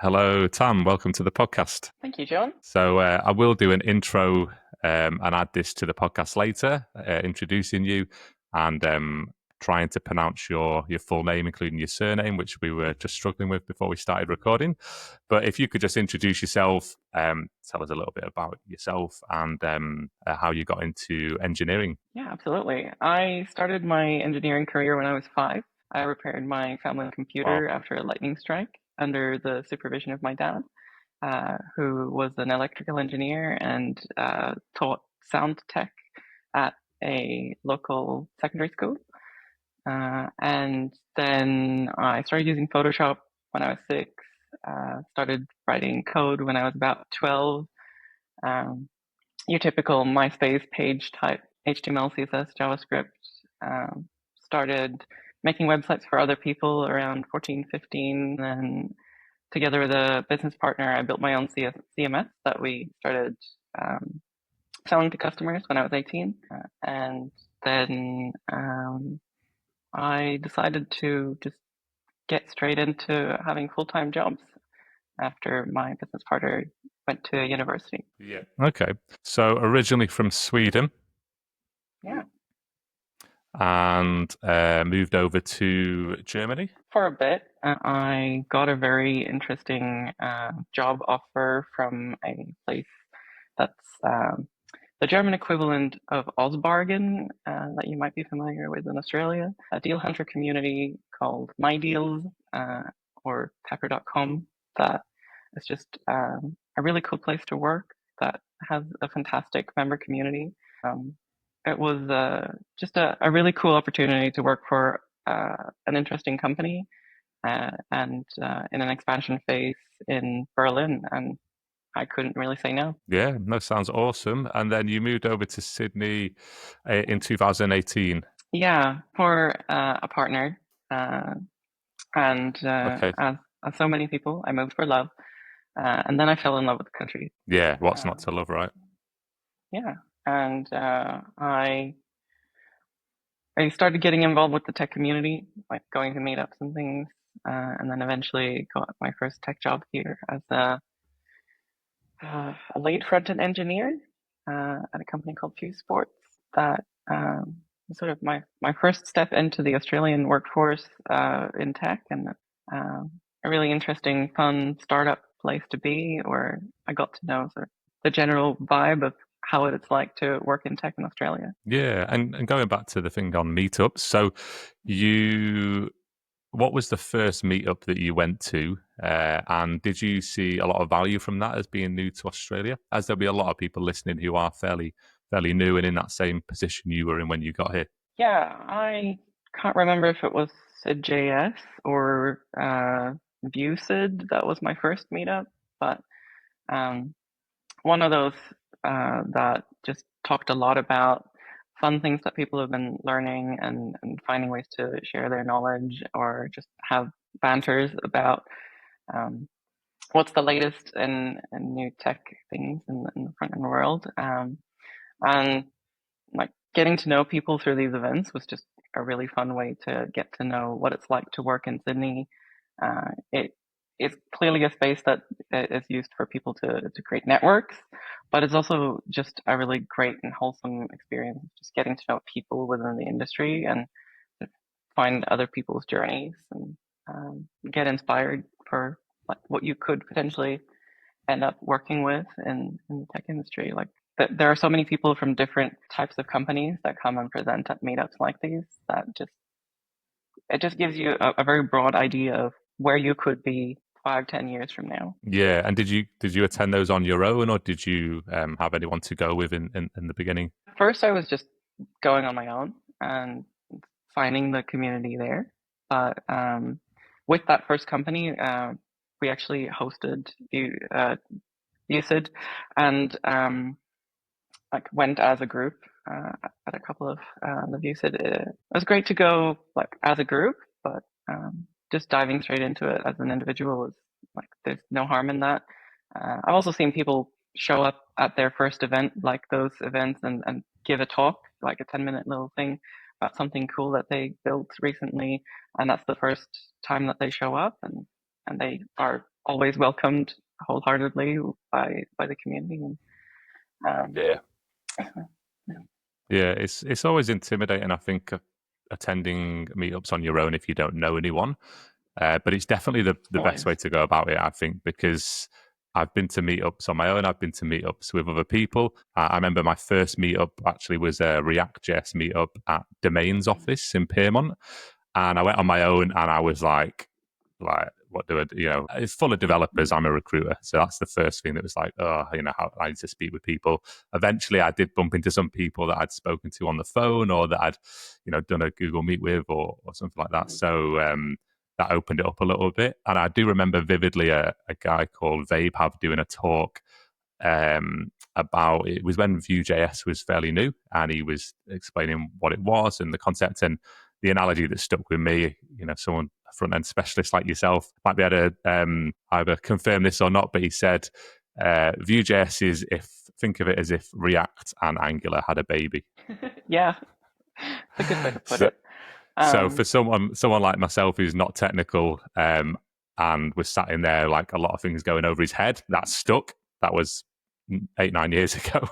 Hello, Tam. Welcome to the podcast. Thank you, John. So, I will do an intro and add this to the podcast later, introducing you and trying to pronounce your full name, including your surname, which we were just struggling with before we started recording. But if you could just introduce yourself, tell us a little bit about yourself and how you got into engineering. Yeah, absolutely. I started my engineering career when I was 5. I repaired my family Wow. computer after a lightning strike under the supervision of my dad, who was an electrical engineer and taught sound tech at a local secondary school. And then I started using Photoshop when I was 6, started writing code when I was about 12. Um, your typical MySpace page type HTML, CSS, JavaScript. Um, Started making websites for other people around 14, 15. Then together with a business partner, I built my own CMS that we started selling to customers when I was 18. And then I decided to just get straight into having full-time jobs after my business partner went to university. Yeah. Okay. So, originally from Sweden Yeah. and moved over to Germany. For a bit, I got a very interesting job offer from a place that's the German equivalent of Osbargen, that you might be familiar with in Australia, a deal hunter community called My Deals, or Pepper.com, that is just a really cool place to work that has a fantastic member community. Um, it was just a really cool opportunity to work for an interesting company, and in an expansion phase in Berlin, and I couldn't really say no. Yeah, that sounds awesome. And then you moved over to Sydney in 2018. Yeah, for a partner, uh, and Okay. as so many people, I moved for love, and then I fell in love with the country. Yeah, what's not Uh, to love, right? yeah, and I started getting involved with the tech community, like going to meetups and things, and then eventually got my first tech job here as a lead front-end engineer at a company called Fuse Sports. That was sort of my first step into the Australian workforce in tech, and a really interesting, fun startup place to be, where I got to know sort of the general vibe of how it's like to work in tech in Australia. Yeah, and going back to the thing on meetups, so you, what was the first meetup that you went to, and did you see a lot of value from that as being new to Australia? As there'll be a lot of people listening who are fairly new and in that same position you were in when you got here. Yeah, I can't remember if it was JS or Vucid. That was my first meetup, but um, one of those that just talked a lot about fun things that people have been learning, and finding ways to share their knowledge or just have banters about um, what's the latest in new tech things in the front end world. And like getting to know people through these events was just a really fun way to get to know what it's like to work in Sydney. It is clearly a space that is used for people to create networks, but it's also just a really great and wholesome experience, just getting to know people within the industry and find other people's journeys, and get inspired for like what you could potentially end up working with in the tech industry. Like there are so many people from different types of companies that come and present at meetups like these, that just it just gives you a very broad idea of where you could be 5, 10 years from now. Yeah, and did you attend those on your own, or did you have anyone to go with in the beginning? First, I was just going on my own and finding the community there. But with that first company, we actually hosted UCID, and like went as a group at a couple of the views. It was great to go like as a group, but just diving straight into it as an individual is like there's no harm in that. I've also seen people show up at their first event, like those events, and give a talk, like a 10-minute little thing about something cool that they built recently, and that's the first time that they show up, and they are always welcomed wholeheartedly by the community. And, Yeah. yeah, Yeah, it's always intimidating, I think, attending meetups on your own if you don't know anyone. But it's definitely the best way always. to go about it, I think, because I've been to meetups on my own. I've been to meetups with other people. I remember my first meetup actually was a React.js meetup at Domain's office in Piermont, and I went on my own, and I was like, what do I do? You know, it's full of developers. I'm a recruiter, so that's the first thing that was like, oh, you know, how I need to speak with people. Eventually, I did bump into some people that I'd spoken to on the phone, or that I'd, you know, done a Google Meet with, or something like that. So that opened it up a little bit. And I do remember vividly a guy called Vapehav doing a talk about, it was when Vue.js was fairly new, and he was explaining what it was and the concept. And the analogy that stuck with me, you know, someone, a front end specialist like yourself, might be able to either confirm this or not, but he said Vue.js is, if think of it as if React and Angular had a baby. Yeah, it's a good way to put So, it. so for someone like myself who's not technical, and was sat in there like a lot of things going over his head, that stuck. That was 8-9 years ago.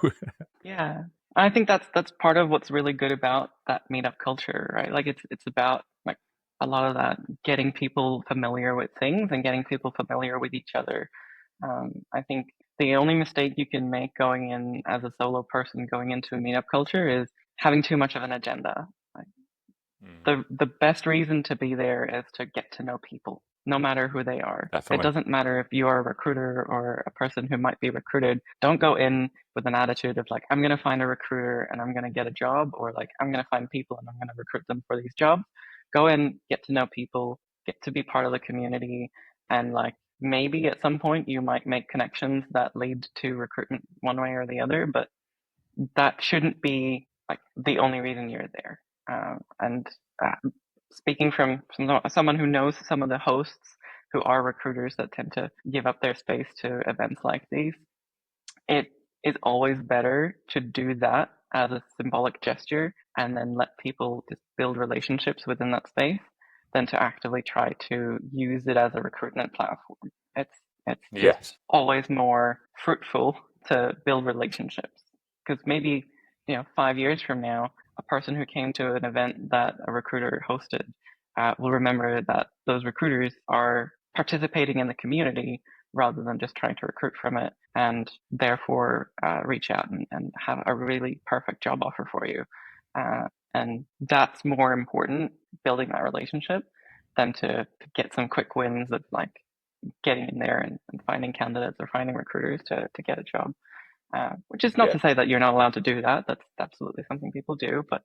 Yeah. I think that's part of what's really good about that meetup culture, right? Like it's about like a lot of that getting people familiar with things and getting people familiar with each other. I think the only mistake you can make going in as a solo person going into a meetup culture is having too much of an agenda. Like, the best reason to be there is to get to know people, no matter who they are. It Definitely. doesn't matter if you are a recruiter or a person who might be recruited. Don't go in with an attitude of like, I'm going to find a recruiter and I'm going to get a job, or like, I'm going to find people and I'm going to recruit them for these jobs. Go in, get to know people, get to be part of the community, and like maybe at some point you might make connections that lead to recruitment one way or the other, but that shouldn't be like the only reason you're there. And speaking from someone who knows some of the hosts who are recruiters that tend to give up their space to events like these, it is always better to do that as a symbolic gesture and then let people just build relationships within that space than to actively try to use it as a recruitment platform. It's just Yes. always more fruitful to build relationships because maybe 5 years from now, a person who came to an event that a recruiter hosted will remember that those recruiters are participating in the community rather than just trying to recruit from it, and therefore reach out and have a really perfect job offer for you. And that's more important, building that relationship, than to get some quick wins of like getting in there and finding candidates or finding recruiters to get a job. Which is not Yeah. to say that you're not allowed to do that. That's absolutely something people do, but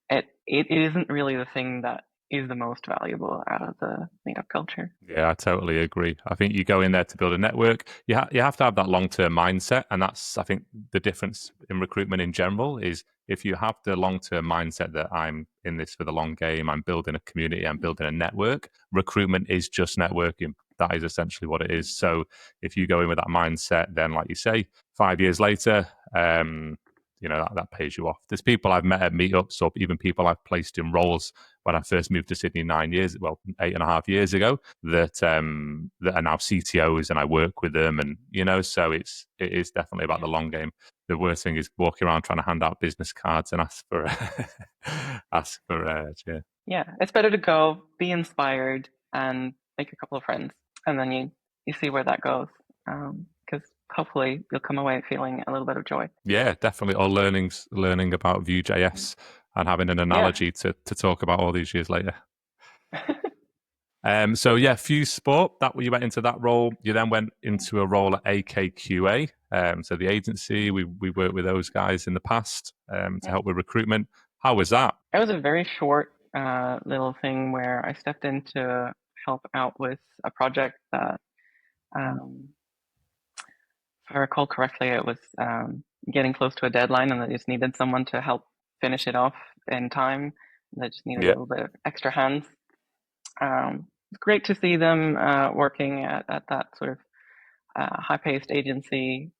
it isn't really the thing that is the most valuable out of the meetup culture. Yeah, I totally agree. I think you go in there to build a network. You have to have that long term mindset, and that's, I think, the difference in recruitment in general is if you have the long term mindset that I'm in this for the long game, I'm building a community, I'm building a network. Recruitment is just networking. That is essentially what it is. So if you go in with that mindset, then like you say, 5 years later, you know that pays you off. There's people I've met at meetups, or even people I've placed in roles when I first moved to Sydney 8.5 years ago, that are now CTOs, and I work with them, and so it is definitely about the Yeah. long game. The worst thing is walking around trying to hand out business cards and ask for yeah. Yeah, it's better to go, be inspired, and make a couple of friends, and then you see where that goes. Because hopefully you'll come away feeling a little bit of joy. Yeah, definitely. Or learning about Vue.js and having an Yeah. analogy to talk about all these years later. So yeah, Fuse Sport. That you went into that role. You then went into a role at AKQA. So the agency, we worked with those guys in the past to help with recruitment. How was that? It was a very short little thing where I stepped in to help out with a project that, um, if I recall correctly, it was getting close to a deadline and they just needed someone to help finish it off in time. They just needed a Yeah, little bit of extra hands. It's great to see them working at that sort of high-paced agency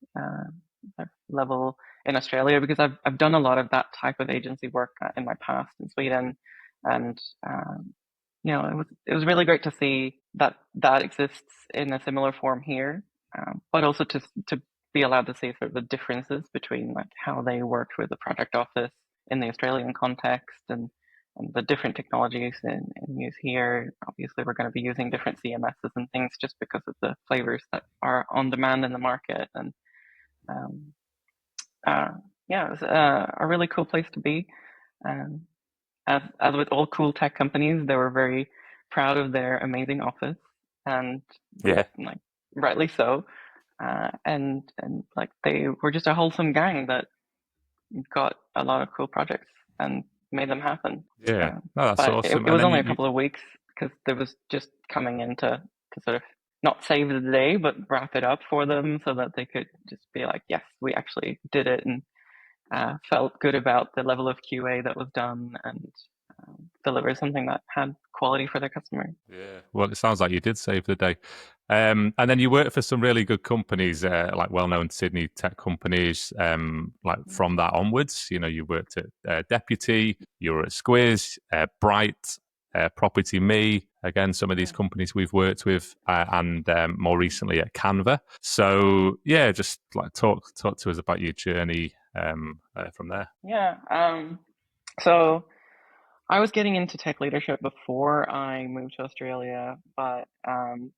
level in Australia, because I've done a lot of that type of agency work in my past in Sweden, and it was really great to see that that exists in a similar form here, but also to be allowed to see sort of the differences between like how they worked with the project office in the Australian context and the different technologies in use here. Obviously, we're going to be using different CMSs and things just because of the flavors that are on demand in the market. And um, uh, yeah, it's a really cool place to be. Um, as with all cool tech companies, they were very proud of their amazing office, and Yeah. like rightly so. And like they were just a wholesome gang that got a lot of cool projects and made them happen. Yeah. No, that's But awesome. it And was then only a couple of weeks because there was just coming in to sort of not save the day, but wrap it up for them so that they could just be like, yes, we actually did it, and felt good about the level of QA that was done, and deliver something that had quality for their customer. yeah. Well, it sounds like you did save the day. And then you worked for some really good companies, like well-known Sydney tech companies. Like from that onwards, you worked at Deputy, you were at Squiz, Bright, Property Me. Again, some of these companies we've worked with, and more recently at Canva. So yeah, just like talk to us about your journey from there. Yeah. So I was getting into tech leadership before I moved to Australia, but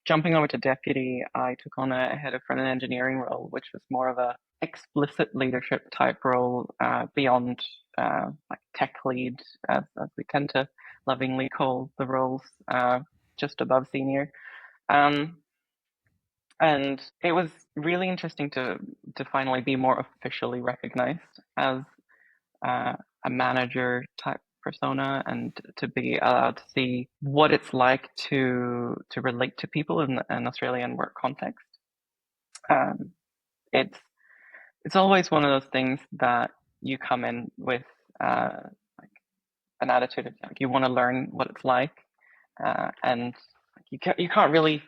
jumping over to deputy, I took on a head of front end engineering role, which was more of a explicit leadership type role beyond like tech lead, as we tend to lovingly call the roles, just above senior. Um, and it was really interesting to finally be more officially recognized as a manager type persona, and to be allowed to see what it's like to relate to people in an Australian work context. Um, it's it's always one of those things that you come in with like an attitude of like you want to learn what it's like, and you can't really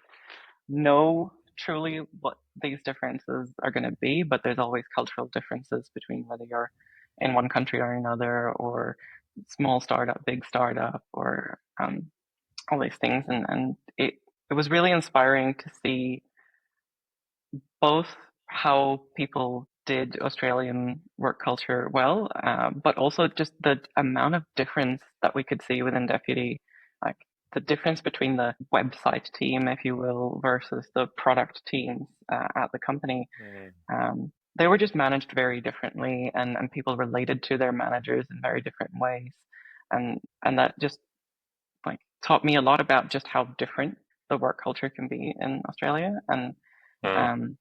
know truly what these differences are going to be, but there's always cultural differences between whether you're in one country or another, or small startup, big startup, or all these things. And it was really inspiring to see both how people did Australian work culture well, but also just the amount of difference that we could see within Deputy, like the difference between the website team, if you will, versus the product teams at the company. They were just managed very differently, and people related to their managers in very different ways, and that just like taught me a lot about just how different the work culture can be in Australia, and Mm. um,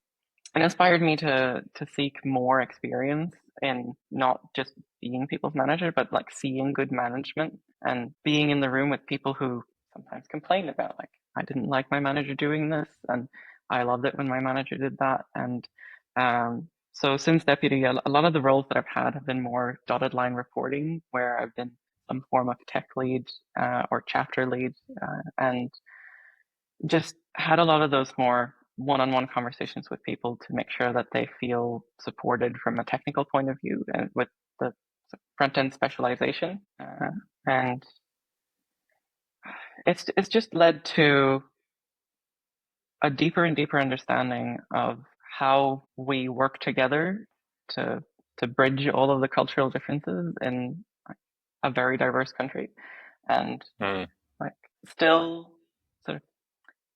it inspired me to seek more experience in not just being people's manager, but like seeing good management and being in the room with people who sometimes complain about like I didn't like my manager doing this, and I loved it when my manager did that. And so since deputy, a lot of the roles that I've had have been more dotted line reporting, where I've been some form of tech lead or chapter lead, and just had a lot of those more one-on-one conversations with people to make sure that they feel supported from a technical point of view and with the front-end specialization. And it's just led to a deeper and deeper understanding of how we work together to to bridge all of the cultural differences in a very diverse country, and Mm. like still sort of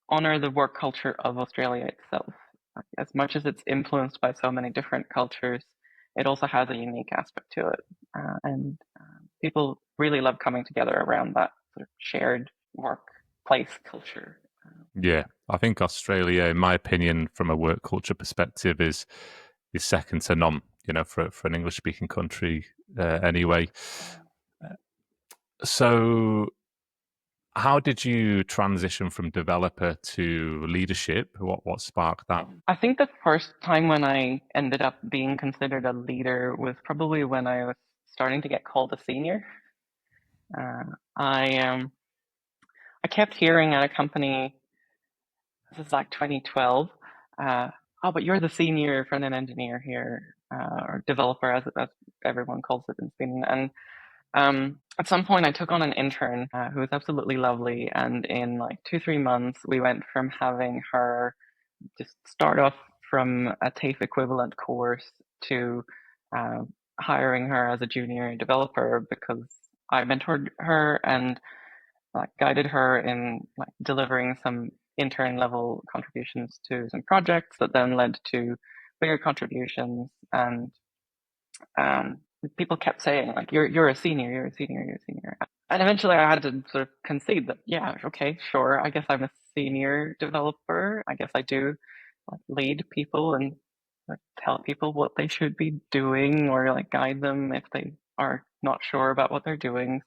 honor the work culture of Australia itself. Like, as much as it's influenced by so many different cultures, it also has a unique aspect to it. And people really love coming together around that sort of shared workplace culture. Yeah, I think Australia, in my opinion, from a work culture perspective, is second to none. For an English speaking country, anyway. So, how did you transition from developer to leadership? What sparked that? I think the first time when I ended up being considered a leader was probably when I was starting to get called a senior. Uh, I kept hearing at a company, this is like 2012, oh, but you're the senior front end engineer here, or developer, as everyone calls it in Sweden. And at some point I took on an intern who was absolutely lovely, and in like 2-3 months we went from having her just start off from a TAFE equivalent course to uh, hiring her as a junior developer, because I mentored her and like guided her in like delivering some intern level contributions to some projects that then led to bigger contributions. And um, people kept saying like, you're a senior, you're a senior, you're a senior. And eventually I had to sort of concede that, yeah, okay, sure, I guess I'm a senior developer. I guess I do like lead people and like tell people what they should be doing, or like guide them if they are not sure about what they're doing.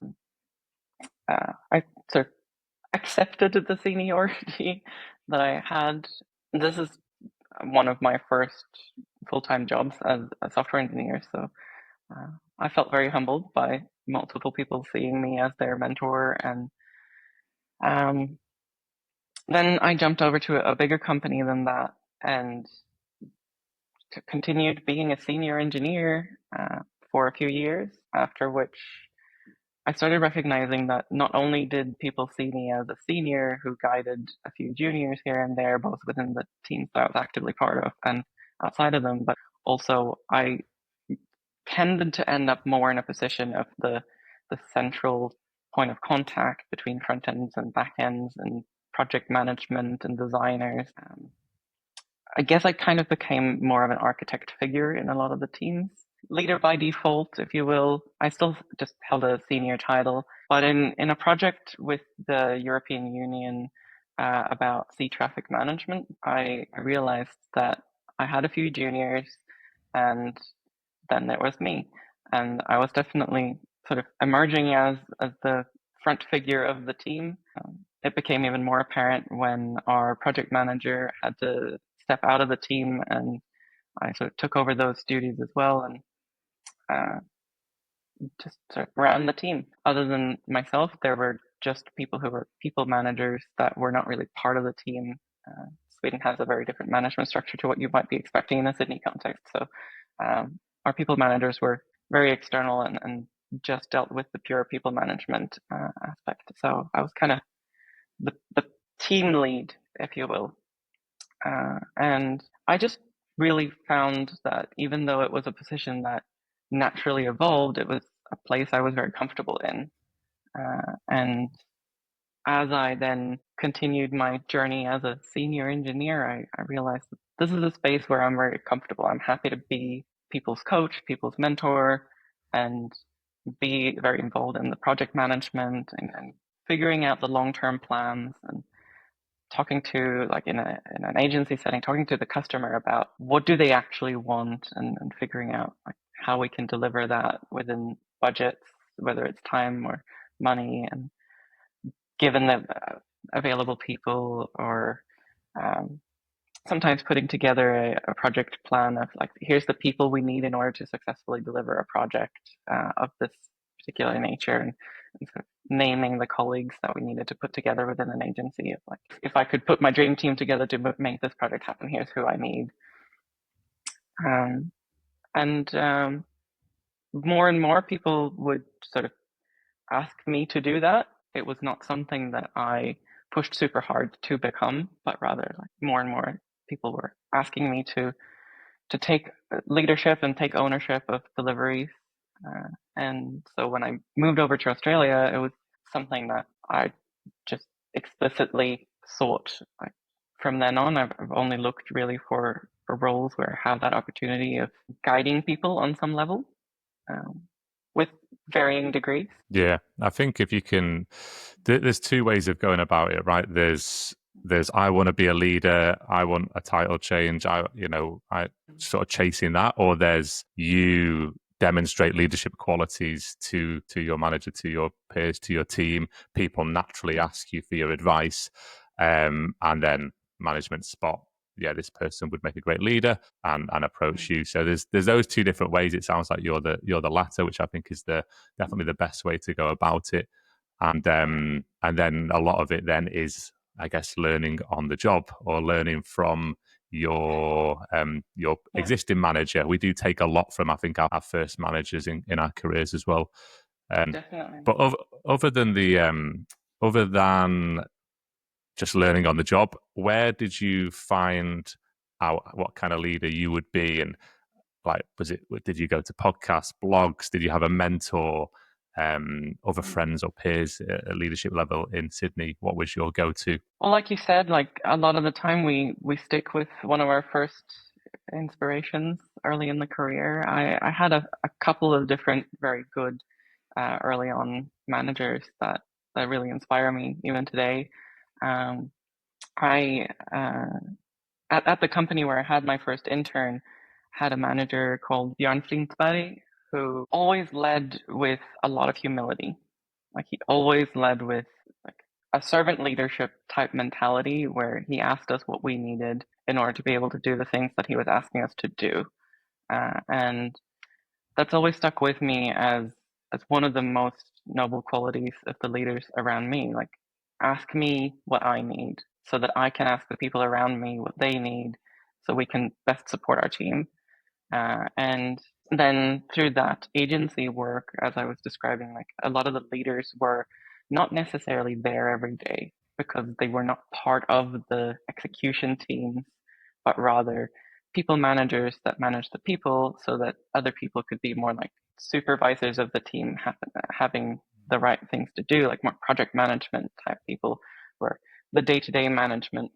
I sort of accepted the seniority that I had. This is one of my first full-time jobs as a software engineer, so I felt very humbled by multiple people seeing me as their mentor. And um, then I jumped over to a bigger company than that and continued being a senior engineer for a few years, after which I started recognizing that not only did people see me as a senior who guided a few juniors here and there, both within the teams that I was actively part of and outside of them, but also I tended to end up more in a position of the central point of contact between front ends and back ends and project management and designers. I guess I kind of became more of an architect figure in a lot of the teams. Leader by default, if you will. I still just held a senior title, but in a project with the European Union about sea traffic management, I realized that I had a few juniors, and then there was me. And I was definitely sort of emerging as the front figure of the team. It became even more apparent when our project manager had to step out of the team, and I sort of took over those duties as well, and uh, just sort of ran the team. Other than myself, there were just people who were people managers that were not really part of the team. Sweden has a very different management structure to what you might be expecting in a Sydney context. So our people managers were very external and just dealt with the pure people management aspect. So I was kind of the team lead, if you will. And I just really found that even though it was a position that naturally evolved, it was a place I was very comfortable in. And as I then continued my journey as a senior engineer, I realized that this is a space where I'm very comfortable. I'm happy to be people's coach, people's mentor, and be very involved in the project management and figuring out the long-term plans, and talking to, like in an agency setting, talking to the customer about what do they actually want, and figuring out like how we can deliver that within budgets, whether it's time or money, and given the available people, or um, sometimes putting together a project plan of like, here's the people we need in order to successfully deliver a project of this particular nature, and sort of naming the colleagues that we needed to put together within an agency. Of like, if I could put my dream team together to make this project happen, here's who I need. And more and more people would sort of ask me to do that. It was not something that I pushed super hard to become, but rather like more and more people were asking me to take leadership and take ownership of deliveries. And so when I moved over to Australia, it was something that I just explicitly sought. Like, from then on, I've only looked really for roles where I have that opportunity of guiding people on some level, um, with varying degrees. Yeah, I think if you can, there's two ways of going about it, right? There's I want to be a leader, I want a title change, I sort of chasing that, or there's you demonstrate leadership qualities to your manager, to your peers, to your team. People naturally ask you for your advice, and then management spot, yeah, this person would make a great leader, and approach you. So there's those two different ways. It sounds like you're the latter, which I think is definitely the best way to go about it. And then a lot of it then is, I guess, learning on the job, or learning from your Yeah. existing manager. We do take a lot from, I think, our first managers in our careers as well. Definitely. But other than the other than just learning on the job, where did you find out what kind of leader you would be? And like, did you go to podcasts, blogs? Did you have a mentor, other friends or peers at leadership level in Sydney? What was your go-to? Well, like you said, like a lot of the time we stick with one of our first inspirations early in the career. I had a couple of different very good early on managers that really inspire me even today. Um, I at the company where I had my first intern, had a manager called Björn Flintsberg who always led with a lot of humility. Like he always led with like a servant leadership type mentality where he asked us what we needed in order to be able to do the things that he was asking us to do. And that's always stuck with me as one of the most noble qualities of the leaders around me. Like, ask me what I need so that I can ask the people around me what they need so we can best support our team. And then through that agency work, as I was describing, like a lot of the leaders were not necessarily there every day because they were not part of the execution teams, but rather people managers that manage the people so that other people could be more like supervisors of the team, having the right things to do, like more project management type people, or the day-to-day management.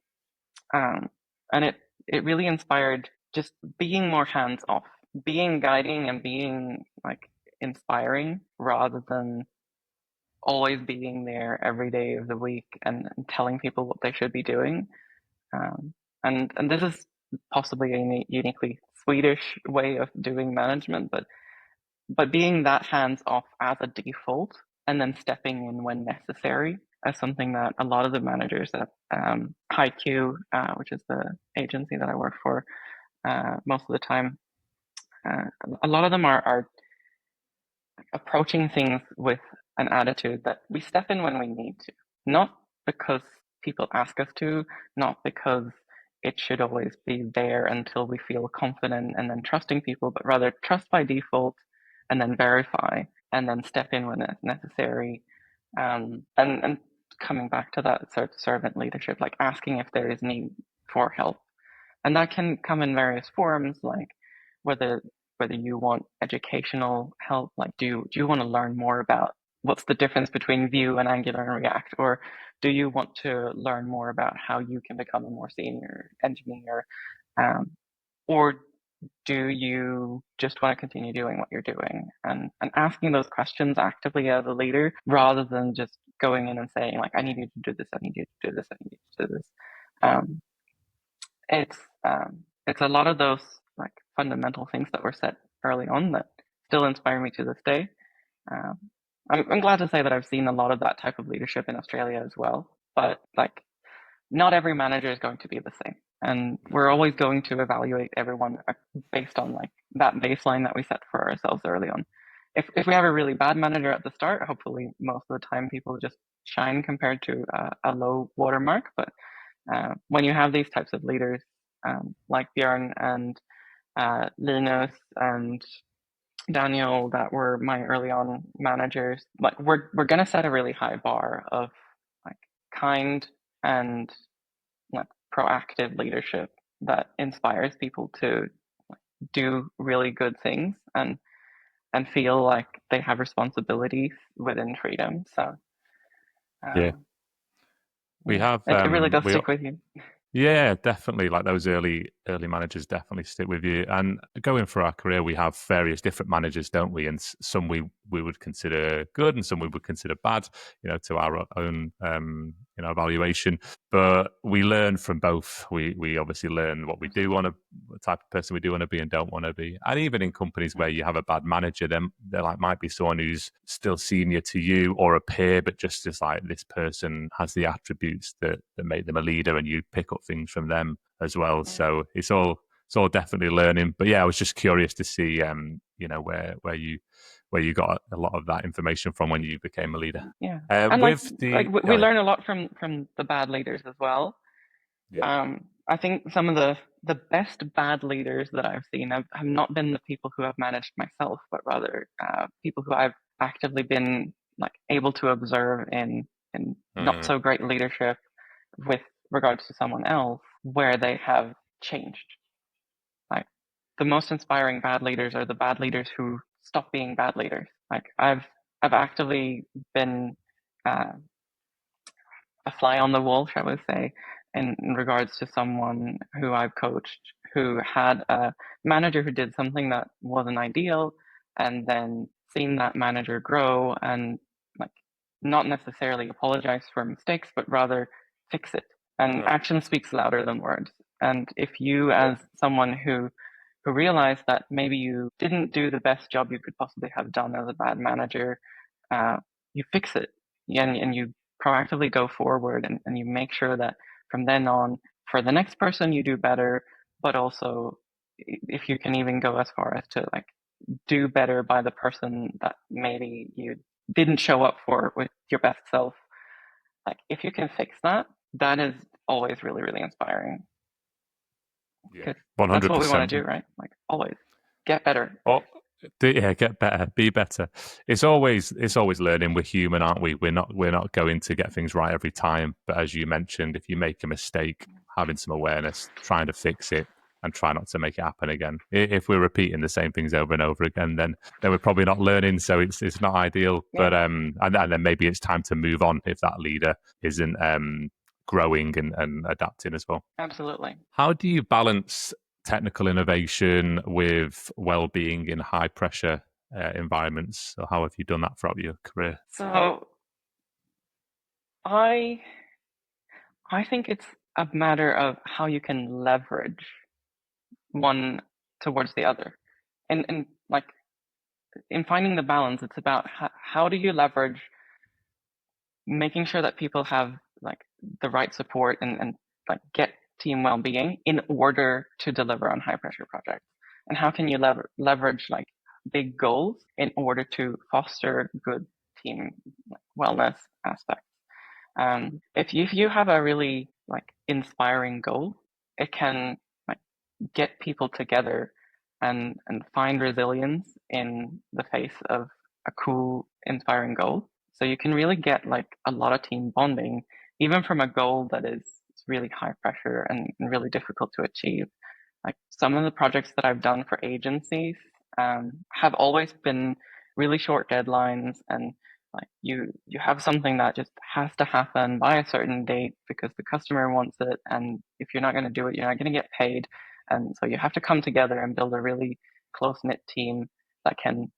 Um, and it really inspired just being more hands off, being guiding and being like inspiring rather than always being there every day of the week and telling people what they should be doing. Um, and this is possibly a uniquely Swedish way of doing management, but being that hands off as a default and then stepping in when necessary as something that a lot of the managers at HiQ, which is the agency that I work for most of the time, uh, a lot of them are approaching things with an attitude that we step in when we need to, not because people ask us to, not because it should always be there until we feel confident and then trusting people, but rather trust by default and then verify and then step in when it's necessary. And coming back to that sort of servant leadership, like asking if there is need for help. And that can come in various forms, like whether whether you want educational help, like do you want to learn more about what's the difference between Vue and Angular and React, or do you want to learn more about how you can become a more senior engineer, um, or do you just want to continue doing what you're doing and asking those questions actively as a leader rather than just going in and saying like I need you to do this, I need you to do this, I need you to do this. Um, it's it's a lot of those like fundamental things that were set early on that still inspire me to this day. Um, I'm glad to say that I've seen a lot of that type of leadership in Australia as well. But like, not every manager is going to be the same, and we're always going to evaluate everyone based on like that baseline that we set for ourselves early on. If we have a really bad manager at the start, hopefully most of the time people just shine compared to a low watermark. But when you have these types of leaders like Björn and Linus and Daniel that were my early on managers, like we're gonna set a really high bar of like kind and like proactive leadership that inspires people to like, do really good things and feel like they have responsibilities within freedom. So Yeah, we yeah, have it really does we stick with you. Yeah, definitely. Like those early managers definitely stick with you. And going for our career, we have various different managers, don't we? And some we would consider good, and some we would consider bad. To our own evaluation. But we learn from both. We obviously learn what we do want to, what type of person we do want to be and don't want to be. And even in companies where you have a bad manager, then there like might be someone who's still senior to you or a peer, but just as like this person has the attributes that make them a leader, and you pick up things from them as well. So it's all definitely learning. But yeah, I was just curious to see where you got a lot of that information from when you became a leader. Yeah, and With the we learn a lot from the bad leaders as well. yeah. I think some of the best bad leaders that I've seen have not been the people who I've managed myself, but rather people who I've actively been like able to observe in not Mm. so great leadership with regards to someone else where they have changed. Like the most inspiring bad leaders are the bad leaders who stop being bad leaders. Like I've actively been uh, a fly on the wall, shall we say, in regards to someone who I've coached who had a manager who did something that wasn't ideal, and then seen that manager grow and like not necessarily apologize for mistakes, but rather fix it. And Mm. action speaks louder than words. And if you, Yeah. as someone who realized that maybe you didn't do the best job you could possibly have done as a bad manager, uh, you fix it and you proactively go forward and you make sure that from then on, for the next person, you do better, but also if you can even go as far as to like do better by the person that maybe you didn't show up for with your best self. Like if you can fix that, that is always really, really inspiring Yeah. because One that's hundred what we want to percent. do, right? Like always get better. Oh, yeah, get better, be better. It's always learning. We're human, aren't we? We're not going to get things right every time. But as you mentioned, if you make a mistake, having some awareness, trying to fix it, and try not to make it happen again. If we're repeating the same things over and over again, then we're probably not learning. So it's not ideal. Yeah, But and then maybe it's time to move on if that leader isn't growing and adapting as well. absolutely. How do you balance technical innovation with well-being in high-pressure environments? Or how have you done that throughout your career? So I I think it's a matter of how you can leverage one towards the other. And like in finding the balance, it's about how do you leverage making sure that people have like the right support and like get team well-being in order to deliver on high pressure projects. And how can you leverage like big goals in order to foster good team like, wellness aspects. If you have a really like inspiring goal, it can like get people together and find resilience in the face of a cool, inspiring goal. So you can really get like a lot of team bonding, even from a goal that is really high pressure and really difficult to achieve. Like some of the projects that I've done for agencies have always been really short deadlines and like you have something that just has to happen by a certain date because the customer wants it, and if you're not going to do it, you're not going to get paid, and so you have to come together and build a really close knit team that can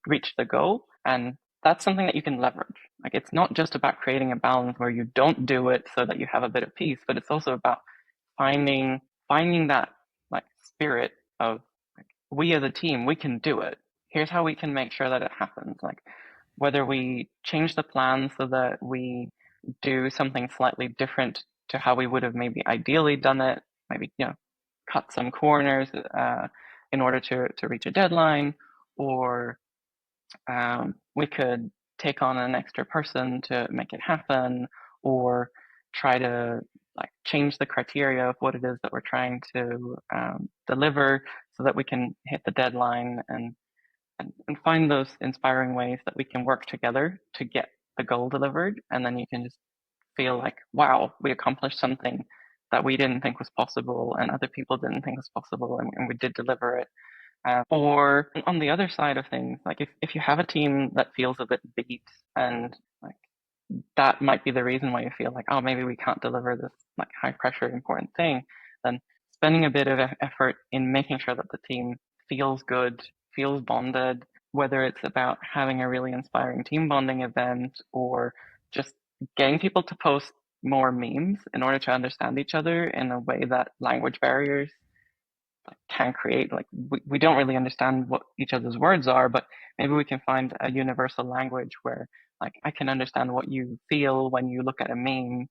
reach the goal, and that's something that you can leverage. Like it's not just about creating a balance where you don't do it so that you have a bit of peace, but it's also about finding that like spirit of like we as a team we can do it. Here's how we can make sure that it happens. Like whether we change the plan so that we do something slightly different to how we would have maybe ideally done it, maybe cut some corners in order to reach a deadline, or we could take on an extra person to make it happen, or try to like change the criteria of what it is that we're trying to deliver so that we can hit the deadline and find those inspiring ways that we can work together to get the goal delivered. And then you can just feel like, wow, we accomplished something that we didn't think was possible and other people didn't think was possible, and we did deliver it. Or on the other side of things, like if you have a team that feels a bit beat and like that might be the reason why you feel like, oh, maybe we can't deliver this like high pressure important thing, then spending a bit of effort in making sure that the team feels good, feels bonded, whether it's about having a really inspiring team bonding event or just getting people to post more memes in order to understand each other in a way that language barriers like, can create. Like we don't really understand what each other's words are, but maybe we can find a universal language where like I can understand what you feel when you look at a meme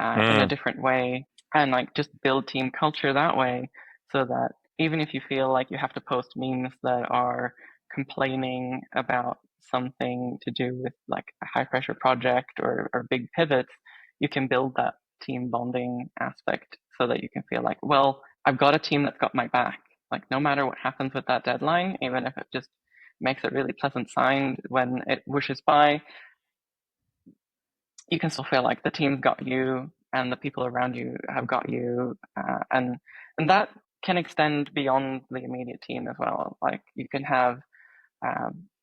in a Mm. different way, and like just build team culture that way so that even if you feel like you have to post memes that are complaining about something to do with like a high pressure project or big pivots, you can build that team bonding aspect so that you can feel like, well, I've got a team that's got my back. Like no matter what happens with that deadline, even if it just makes a really pleasant sound when it whooshes by, you can still feel like the team's got you and the people around you have got you, and that can extend beyond the immediate team as well. Like you can have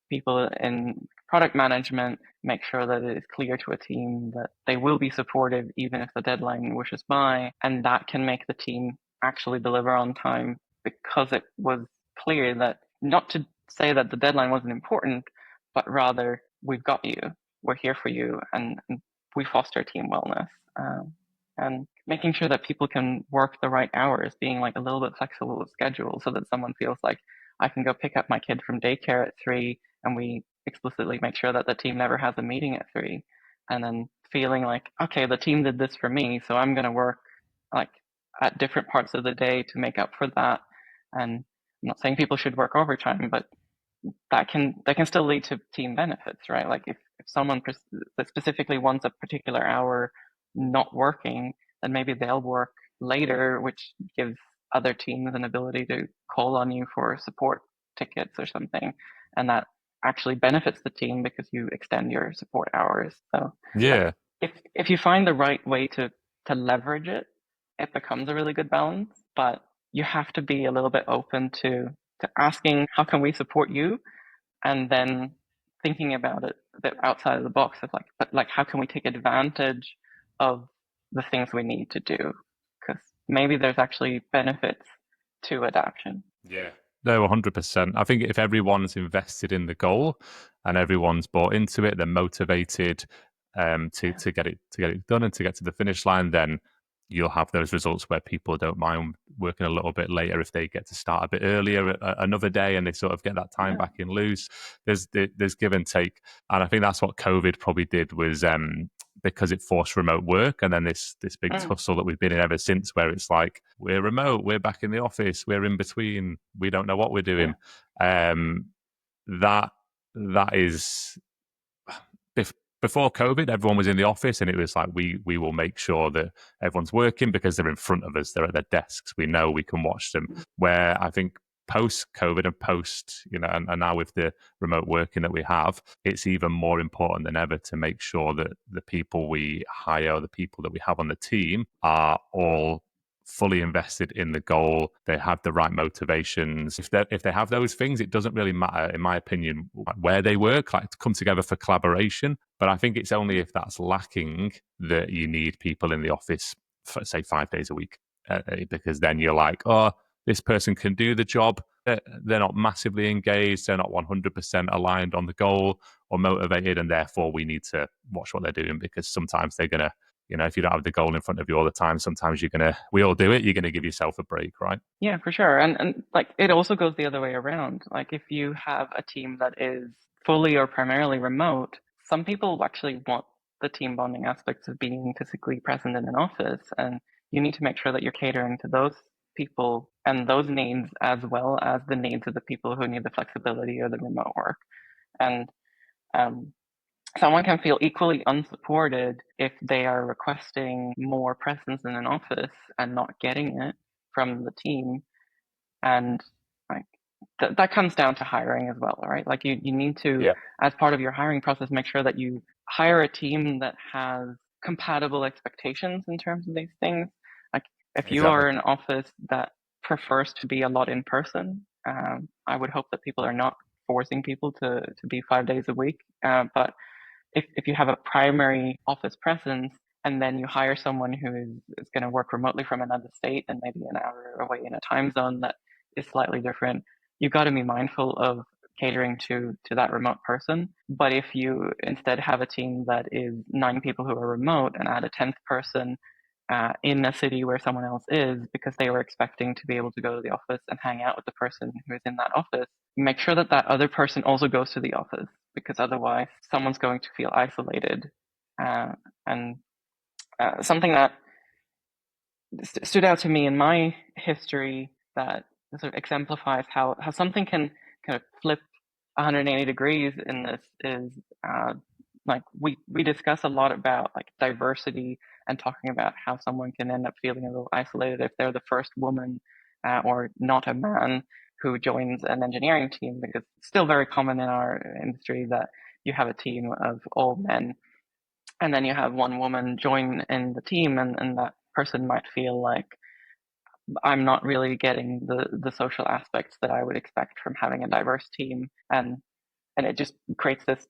people in product management make sure that it is clear to a team that they will be supportive even if the deadline wishes by, and that can make the team actually deliver on time because it was clear that not to say that the deadline wasn't important, but rather we've got you, we're here for you, and we foster team wellness. And making sure that people can work the right hours, being like a little bit flexible with schedule so that someone feels like I can go pick up my kid from daycare at 3, and we explicitly make sure that the team never has a meeting at 3. And then feeling like, okay, the team did this for me, so I'm going to work like at different parts of the day to make up for that. And I'm not saying people should work overtime, but that can still lead to team benefits, right? Like if someone specifically wants a particular hour not working, then maybe they'll work later, which gives other teams an ability to call on you for support tickets or something, and that actually benefits the team because you extend your support hours. So like Yeah. if you find the right way to leverage it, it becomes a really good balance. But you have to be a little bit open to asking how can we support you, and then thinking about it a bit outside of the box of like, but like how can we take advantage of the things we need to do, because maybe there's actually benefits to adaptation. Yeah. No, 100%. I think if everyone's invested in the goal and everyone's bought into it, they're motivated to get it done and to get to the finish line, then you'll have those results where people don't mind working a little bit later if they get to start a bit earlier another day and they sort of get that time Yeah. back in loose. There's give and take, and I think that's what COVID probably did was because it forced remote work, and then this big Mm. tussle that we've been in ever since, where it's like we're remote, we're back in the office, we're in between, we don't know what we're doing. Um, that that is before COVID, everyone was in the office, and it was like we will make sure that everyone's working because they're in front of us, they're at their desks, we know we can watch them. Where I think post COVID and post, and now with the remote working that we have, it's even more important than ever to make sure that the people we hire, the people that we have on the team, are all fully invested in the goal. They have the right motivations. If they have those things, it doesn't really matter, in my opinion, where they work, like to come together for collaboration. But I think it's only if that's lacking that you need people in the office for, say, 5 days a week, because then you're like, oh, this person can do the job. They're not massively engaged. They're not 100% aligned on the goal or motivated. And therefore, we need to watch what they're doing, because sometimes they're going to, if you don't have the goal in front of you all the time, sometimes we all do it, you're going to give yourself a break, right? Yeah, for sure. And like it also goes the other way around. Like if you have a team that is fully or primarily remote, some people actually want the team bonding aspects of being physically present in an office, and you need to make sure that you're catering to those people and those needs as well as the needs of the people who need the flexibility or the remote work. And um, someone can feel equally unsupported if they are requesting more presence in an office and not getting it from the team. And like that comes down to hiring as well, right? Like you need to, Yeah, as part of your hiring process, make sure that you hire a team that has compatible expectations in terms of these things. Like if you exactly. are an office that prefers to be a lot in person, I would hope that people are not forcing people to be 5 days a week. But if you have a primary office presence and then you hire someone who is going to work remotely from another state and maybe an hour away in a time zone that is slightly different, you've got to be mindful of catering to that remote person. But if you instead have a team that is 9 people who are remote and add a 10th person in a city where someone else is because they were expecting to be able to go to the office and hang out with the person who is in that office, make sure that that other person also goes to the office, because otherwise someone's going to feel isolated. And something that stood out to me in my history that sort of exemplifies how something can kind of flip 180 degrees in this is like we discuss a lot about like diversity and talking about how someone can end up feeling a little isolated if they're the first woman or not a man who joins an engineering team, because it's still very common in our industry that you have a team of all men, and then you have one woman join in the team, and that person might feel like, I'm not really getting the social aspects that I would expect from having a diverse team, and it just creates this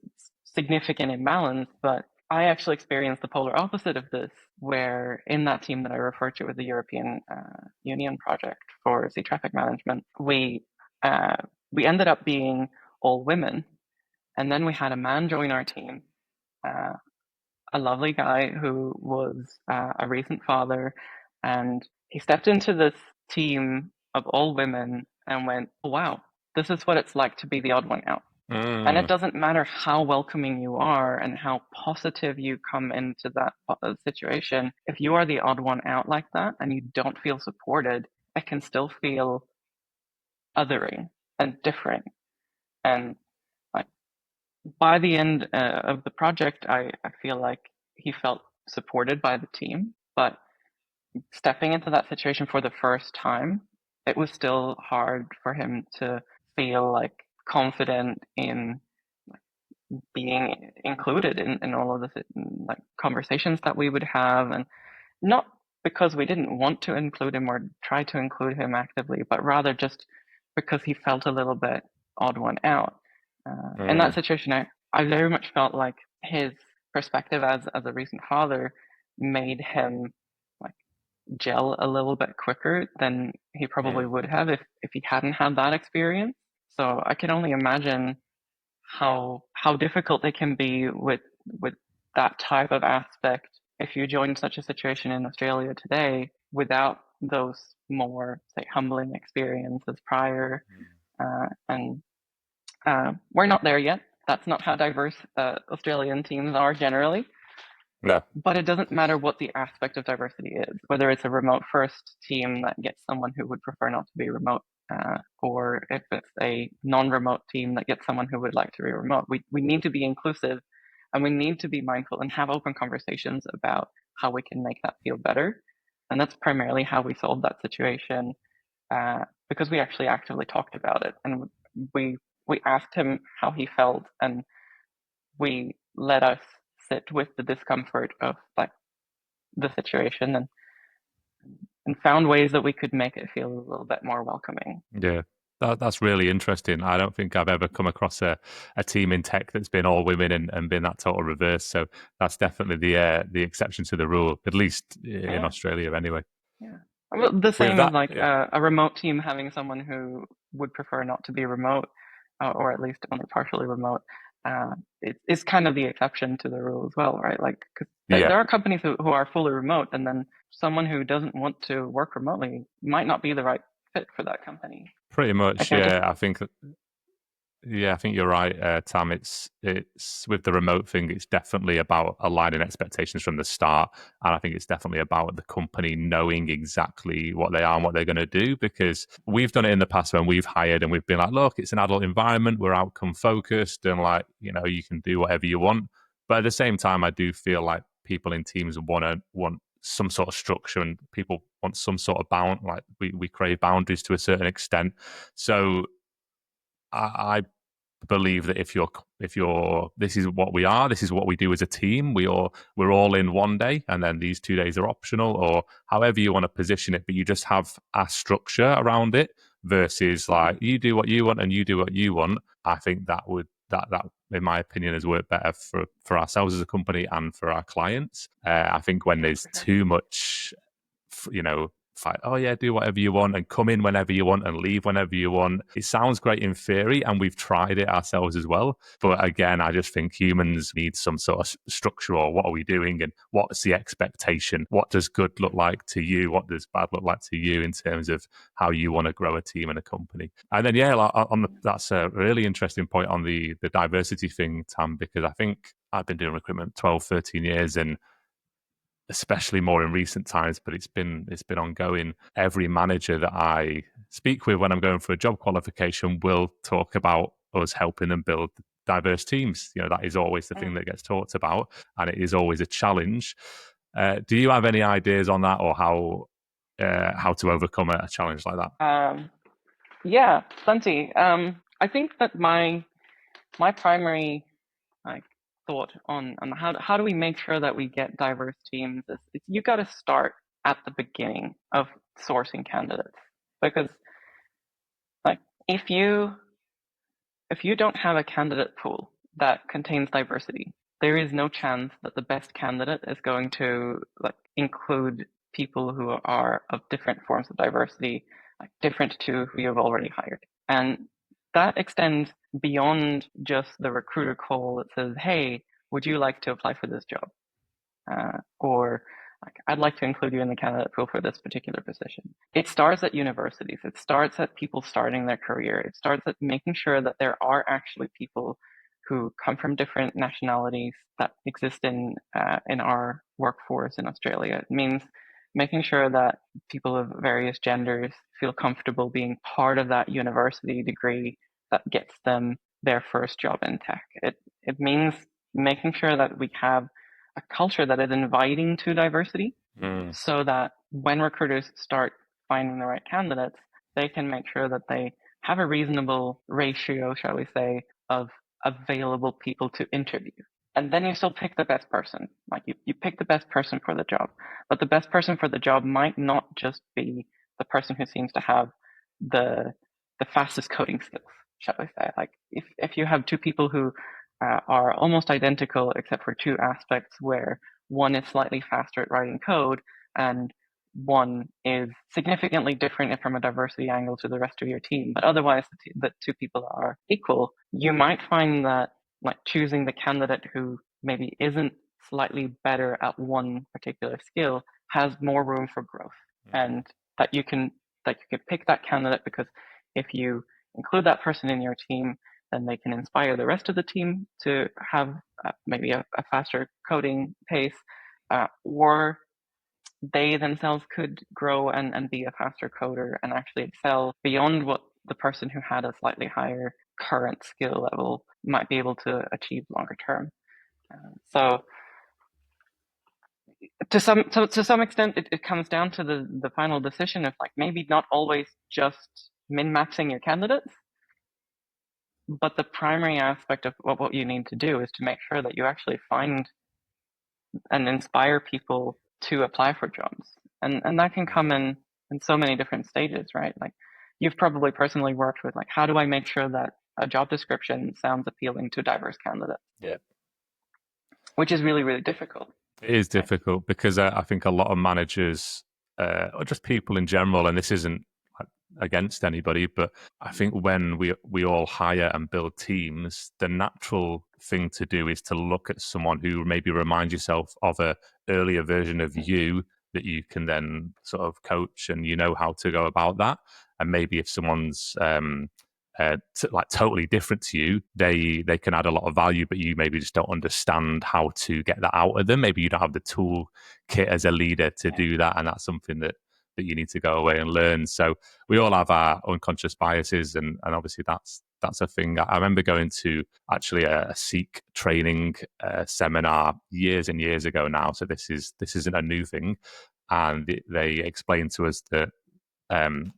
significant imbalance. But I actually experienced the polar opposite of this, where in that team that I referred to as the European Union project for sea traffic management, we ended up being all women, and then we had a man join our team, uh, a lovely guy who was a recent father, and he stepped into this team of all women and went, oh, wow, this is what it's like to be the odd one out. And it doesn't matter how welcoming you are and how positive you come into that situation. If you are the odd one out like that and you don't feel supported, it can still feel othering and different. And like by the end of the project, I feel like he felt supported by the team. But stepping into that situation for the first time, it was still hard for him to feel like confident in being included in all of the like conversations that we would have, and not because we didn't want to include him or try to include him actively, but rather just because he felt a little bit odd one out. In that situation, I very much felt like his perspective as a recent father made him like gel a little bit quicker than he probably would have if he hadn't had that experience. So I can only imagine how difficult it can be with that type of aspect if you join such a situation in Australia today without those more, say, humbling experiences prior. And we're not there yet. That's not how diverse Australian teams are generally. No. But it doesn't matter what the aspect of diversity is, whether it's a remote first team that gets someone who would prefer not to be remote, or if it's a non-remote team that gets someone who would like to be remote. We need to be inclusive, and we need to be mindful and have open conversations about how we can make that feel better. And that's primarily how we solved that situation, because we actually actively talked about it, and we asked him how he felt, and we let us sit with the discomfort of like the situation, and found ways that we could make it feel a little bit more welcoming. Yeah. That's really interesting. I don't think I've ever come across a team in tech that's been all women and been that total reverse. So that's definitely the exception to the rule, at least in Australia anyway. Yeah. Well, the same that, as like yeah. a remote team having someone who would prefer not to be remote, or at least only partially remote. It's kind of the exception to the rule as well, right? Like, because there are companies who are fully remote, and then someone who doesn't want to work remotely might not be the right fit for that company. Pretty much, Okay, yeah. I think you're right, Tam. It's with the remote thing. It's definitely about aligning expectations from the start, and I think it's definitely about the company knowing exactly what they are and what they're going to do. Because we've done it in the past when we've hired and we've been like, "Look, it's an adult environment. We're outcome focused, and like you can do whatever you want." But at the same time, I do feel like people in teams want some sort of structure, and people want some sort of bound. Like we crave boundaries to a certain extent. So I believe that if you're this is what we are, this is what we do as a team. We're all in one day, and then these 2 days are optional, or however you want to position it. But you just have a structure around it versus like you do what you want and you do what you want. I think that in my opinion has worked better for ourselves as a company and for our clients. I think when there's too much, fight, oh yeah, do whatever you want and come in whenever you want and leave whenever you want. It sounds great in theory, and we've tried it ourselves as well. But again, I just think humans need some sort of structure, or what are we doing and what's the expectation? What does good look like to you? What does bad look like to you in terms of how you want to grow a team and a company? And then, that's a really interesting point on the diversity thing, Tam, because I think I've been doing recruitment 12, 13 years, and especially more in recent times, but it's been ongoing. Every manager that I speak with when I'm going for a job qualification will talk about us helping them build diverse teams. That is always the thing that gets talked about, and it is always a challenge. Do you have any ideas on that, or how to overcome a challenge like that? Yeah, plenty. I think that my primary like thought on how do we make sure that we get diverse teams is you got to start at the beginning of sourcing candidates, because like if you if you don't have a candidate pool that contains diversity, there is no chance that the best candidate is going to like include people who are of different forms of diversity, like different to who you've already hired. And that extends beyond just the recruiter call that says, "Hey, would you like to apply for this job?" Or like, I'd like to include you in the candidate pool for this particular position. It starts at universities. It starts at people starting their career. It starts at making sure that there are actually people who come from different nationalities that exist in our workforce in Australia. It means making sure that people of various genders feel comfortable being part of that university degree that gets them their first job in tech. It means making sure that we have a culture that is inviting to diversity, so that when recruiters start finding the right candidates, they can make sure that they have a reasonable ratio, shall we say, of available people to interview. And then you still pick the best person. Like you pick the best person for the job. But the best person for the job might not just be the person who seems to have the the fastest coding skills, shall we say. Like if you have two people who are almost identical except for two aspects where one is slightly faster at writing code and one is significantly different from a diversity angle to the rest of your team, but otherwise the two people are equal, you might find that like choosing the candidate who maybe isn't slightly better at one particular skill has more room for growth, and that you can pick that candidate because if you include that person in your team, then they can inspire the rest of the team to have maybe a faster coding pace, or they themselves could grow and be a faster coder and actually excel beyond what the person who had a slightly higher current skill level might be able to achieve longer term. So to some extent, it comes down to the final decision of like maybe not always just min maxing your candidates, but the primary aspect of what you need to do is to make sure that you actually find and inspire people to apply for jobs. And that can come in so many different stages, right? Like you've probably personally worked with like how do I make sure that a job description sounds appealing to diverse candidates? Yeah. Which is really, really difficult. It is Right? difficult because I think a lot of managers, or just people in general, and this isn't against anybody, but I think when we all hire and build teams, the natural thing to do is to look at someone who maybe reminds yourself of a earlier version of you that you can then sort of coach, and you know how to go about that. And maybe if someone's like totally different to you, they can add a lot of value, but you maybe just don't understand how to get that out of them. Maybe you don't have the tool kit as a leader to do that, and that's something that you need to go away and learn. So we all have our unconscious biases, and obviously that's a thing. I remember going to actually a Seek training seminar years and years ago now. So this isn't a new thing, and they explained to us that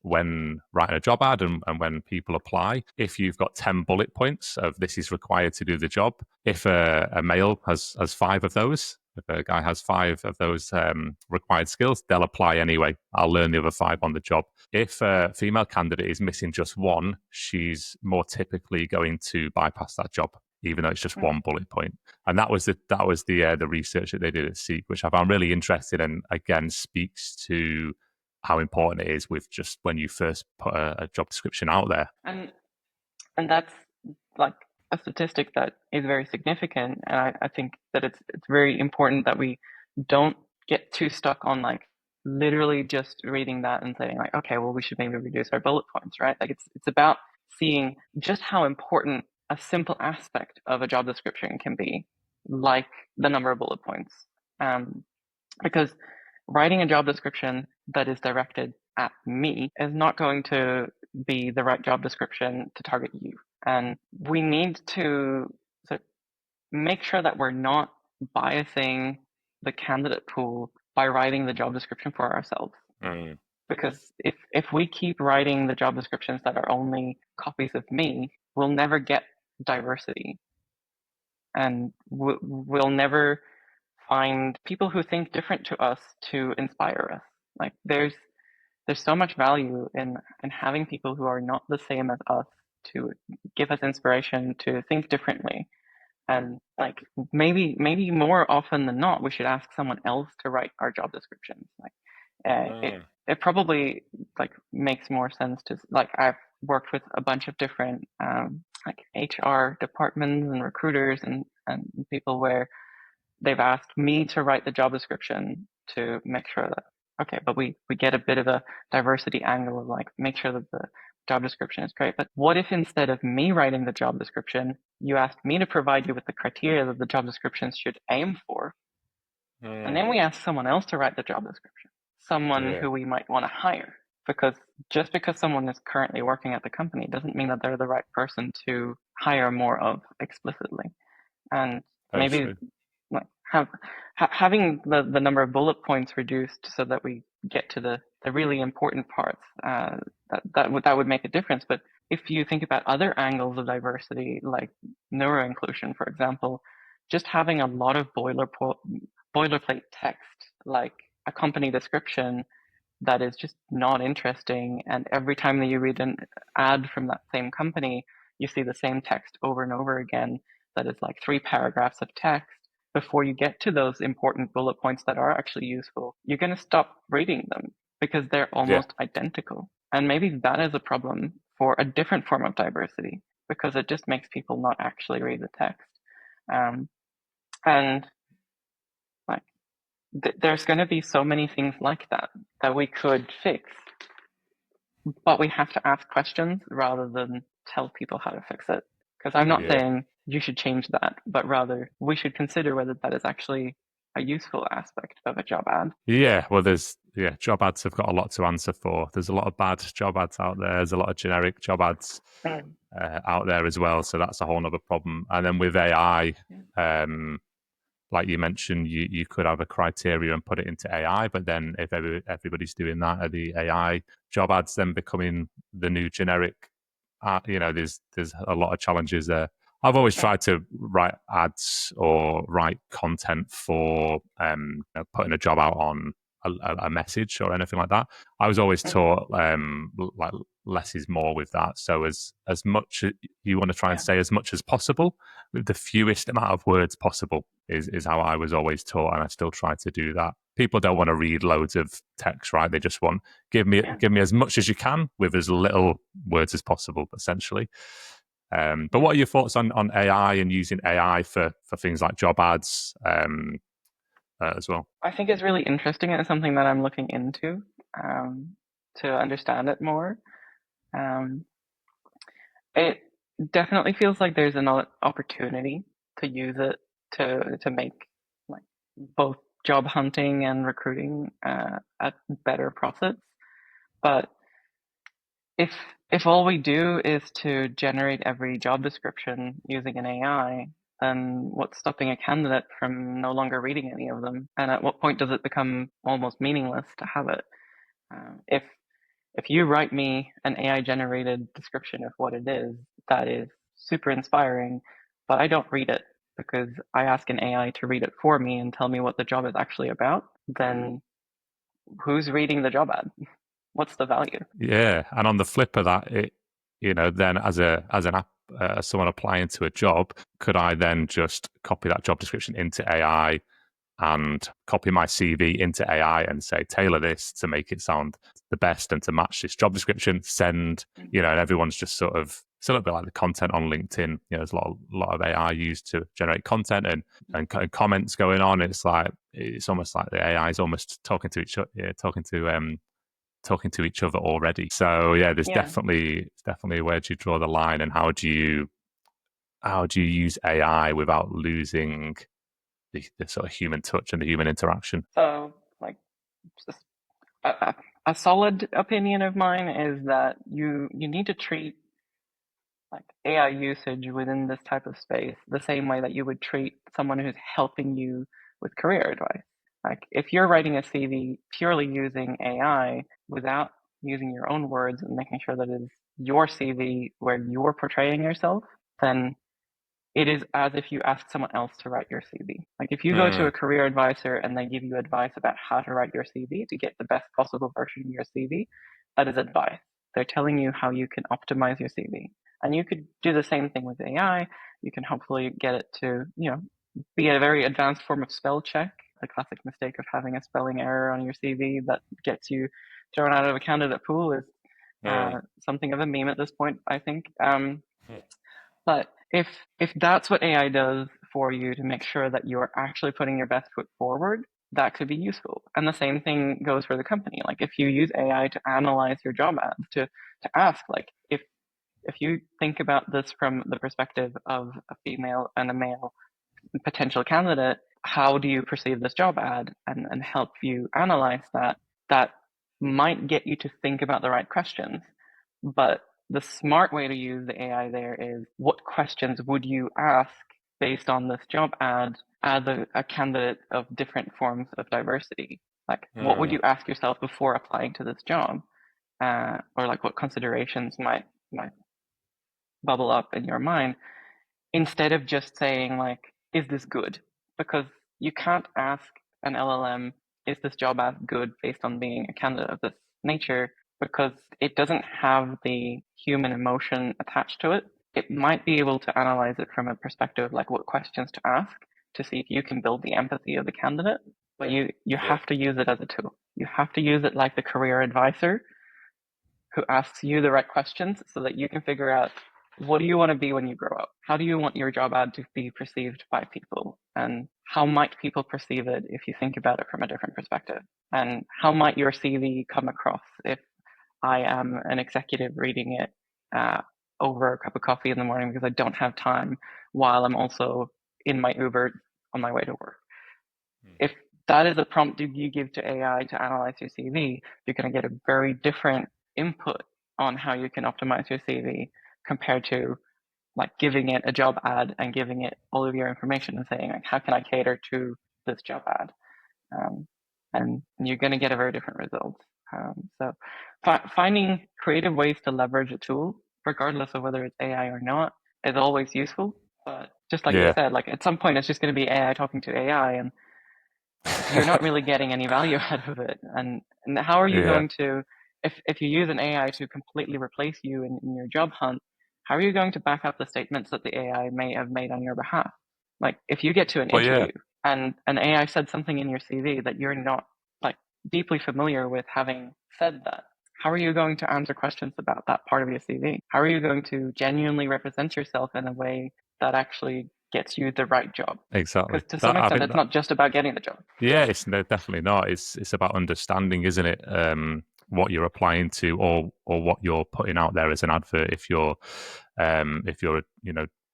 when writing a job ad and when people apply, if you've got 10 bullet points of this is required to do the job, if a male has five of those, if a guy has five of those required skills, they'll apply anyway. I'll learn the other five on the job. If a female candidate is missing just one, she's more typically going to bypass that job, even though it's just one bullet point. And that was the research that they did at Seek, which I found really interesting, and again speaks to how important it is with just when you first put a job description out there. And that's like a statistic that is very significant. And I think that it's very important that we don't get too stuck on like literally just reading that and saying like, okay, well, we should maybe reduce our bullet points, right? Like it's about seeing just how important a simple aspect of a job description can be, like the number of bullet points. Because writing a job description that is directed at me is not going to be the right job description to target you. And we need to make sure that we're not biasing the candidate pool by writing the job description for ourselves. Because if we keep writing the job descriptions that are only copies of me, we'll never get diversity, and we'll never find people who think different to us to inspire us. Like there's so much value in having people who are not the same as us to give us inspiration to think differently. And like maybe more often than not, we should ask someone else to write our job descriptions. Like Mm. it probably like makes more sense to like I've worked with a bunch of different like HR departments and recruiters and people where they've asked me to write the job description to make sure that okay, but we get a bit of a diversity angle of like make sure that the job description is great. But what if instead of me writing the job description, you asked me to provide you with the criteria that the job descriptions should aim for, and Mm. then we ask someone else to write the job description, someone Yeah. who we might want to hire, because just because someone is currently working at the company doesn't mean that they're the right person to hire more of explicitly. And Very maybe true. like having the number of bullet points reduced so that we get to the really important parts, that would make a difference. But if you think about other angles of diversity, like neuro inclusion, for example, just having a lot of boilerplate text, like a company description that is just not interesting, and every time that you read an ad from that same company, you see the same text over and over again. That is like 3 paragraphs of text before you get to those important bullet points that are actually useful. You're going to stop reading them because they're Yeah. almost identical. And maybe that is a problem for a different form of diversity because it just makes people not actually read the text. Um, and like, there's going to be so many things like that that we could fix, but we have to ask questions rather than tell people how to fix it. Because I'm not Yeah. saying you should change that, but rather we should consider whether that is actually a useful aspect of a job ad. Yeah, well, job ads have got a lot to answer for. There's a lot of bad job ads out there. There's a lot of generic job ads Mm. out there as well. So that's a whole other problem. And then with AI, um, like you mentioned, you could have a criteria and put it into AI, but then if everybody's doing that, are the AI job ads then becoming the new generic? There's a lot of challenges there. I've always tried to write ads or write content for putting a job out on a message or anything like that. I was always taught like less is more with that. So as much you want to try and Yeah. say as much as possible with the fewest amount of words possible is how I was always taught, and I still try to do that. People don't want to read loads of text, right? They just want give me as much as you can with as little words as possible, essentially. But what are your thoughts on AI and using AI for things like job ads as well? I think it's really interesting and it's something that I'm looking into to understand it more. Um, it definitely feels like there's an opportunity to use it to make like both job hunting and recruiting a better process. But if if all we do is to generate every job description using an AI, then what's stopping a candidate from no longer reading any of them? And at what point does it become almost meaningless to have it? If you write me an AI generated description of what it is, that is super inspiring, but I don't read it because I ask an AI to read it for me and tell me what the job is actually about, then who's reading the job ad? What's the value? Yeah, and on the flip of that, then as someone applying to a job, could I then just copy that job description into AI and copy my CV into AI and say, tailor this to make it sound the best and to match this job description, send, and everyone's just sort of, it's a little bit like the content on LinkedIn. There's a lot of AI used to generate content and comments going on. It's almost like the AI is almost talking to each other, talking to each other already. So yeah, there's Yeah. definitely where do you draw the line, and how do you use AI without losing the sort of human touch and the human interaction? So, like, just a solid opinion of mine is that you need to treat like AI usage within this type of space the same way that you would treat someone who's helping you with career advice. Like if you're writing a CV purely using AI without using your own words and making sure that it is your CV where you're portraying yourself, then it is as if you ask someone else to write your CV. Like if you go to a career advisor and they give you advice about how to write your CV to get the best possible version of your CV, that is advice. They're telling you how you can optimize your CV. And you could do the same thing with AI. You can hopefully get it to, be a very advanced form of spell check. The classic mistake of having a spelling error on your CV that gets you thrown out of a candidate pool is something of a meme at this point, I think. But if that's what AI does for you to make sure that you are actually putting your best foot forward, that could be useful. And the same thing goes for the company. Like if you use AI to analyze your job ads, to ask, like, if you think about this from the perspective of a female and a male potential candidate, how do you perceive this job ad, and help you analyze that, that might get you to think about the right questions. But the smart way to use the AI there is, what questions would you ask based on this job ad as a candidate of different forms of diversity? Like, what would you ask yourself before applying to this job? Or like what considerations might bubble up in your mind, instead of just saying like, is this good? Because you can't ask an LLM, is this job ad good based on being a candidate of this nature, because it doesn't have the human emotion attached to it. It might be able to analyze it from a perspective of like what questions to ask to see if you can build the empathy of the candidate, but you have to use it as a tool. You have to use it like the career advisor who asks you the right questions so that you can figure out, what do you want to be when you grow up? How do you want your job ad to be perceived by people? And how might people perceive it if you think about it from a different perspective? And how might your CV come across if I am an executive reading it over a cup of coffee in the morning because I don't have time while I'm also in my Uber on my way to work? If that is a prompt you give to AI to analyze your CV, you're going to get a very different input on how you can optimize your CV compared to like giving it a job ad and giving it all of your information and saying, like, how can I cater to this job ad? And you're going to get a very different result. So finding creative ways to leverage a tool, regardless of whether it's AI or not, is always useful. But just like you said, like at some point it's just going to be AI talking to AI, and you're not really getting any value out of it. And how are you going to, if you use an AI to completely replace you in your job hunt, how are you going to back up the statements that the AI may have made on your behalf? Like if you get to an interview and an AI said something in your CV that you're not like deeply familiar with having said that, how are you going to answer questions about that part of your CV? How are you going to genuinely represent yourself in a way that actually gets you the right job? Exactly. Because to some extent, it's not just about getting the job. Yeah, it's definitely not. It's about understanding, isn't it? What you're applying to, or what you're putting out there as an advert. If you're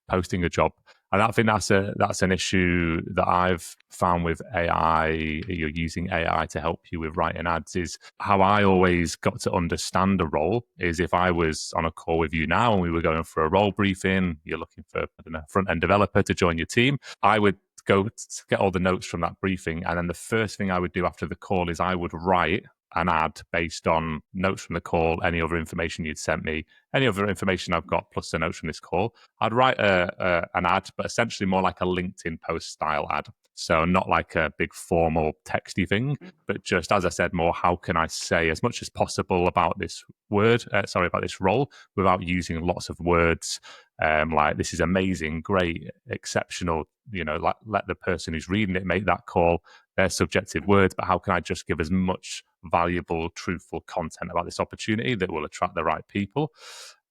posting a job, and I think that's an issue that I've found with AI. You're using AI to help you with writing ads. Is how I always got to understand a role. Is if I was on a call with you now and we were going for a role briefing, you're looking for, I don't know, front end developer to join your team. I would go to get all the notes from that briefing, and then the first thing I would do after the call is I would write an ad based on notes from the call, any other information you'd sent me, any other information I've got, plus the notes from this call. I'd write an ad, but essentially more like a LinkedIn post style ad. So not like a big formal texty thing, but just, as I said, more how can I say as much as possible about this about this role without using lots of words, like this is amazing, great, exceptional, let the person who's reading it make that call, their subjective words, but how can I just give as much valuable, truthful content about this opportunity that will attract the right people?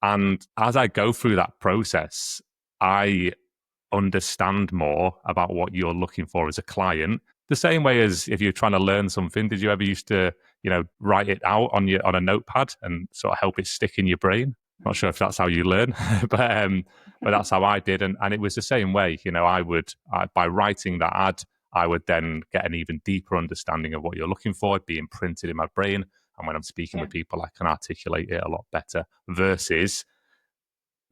And as I go through that process, I understand more about what you're looking for as a client. The same way as if you're trying to learn something, did you ever used to, write it out on a notepad and sort of help it stick in your brain? Not sure if that's how you learn, but that's how I did, and it was the same way. By writing that ad, I would then get an even deeper understanding of what you're looking for, being imprinted in my brain, and when I'm speaking with people, I can articulate it a lot better versus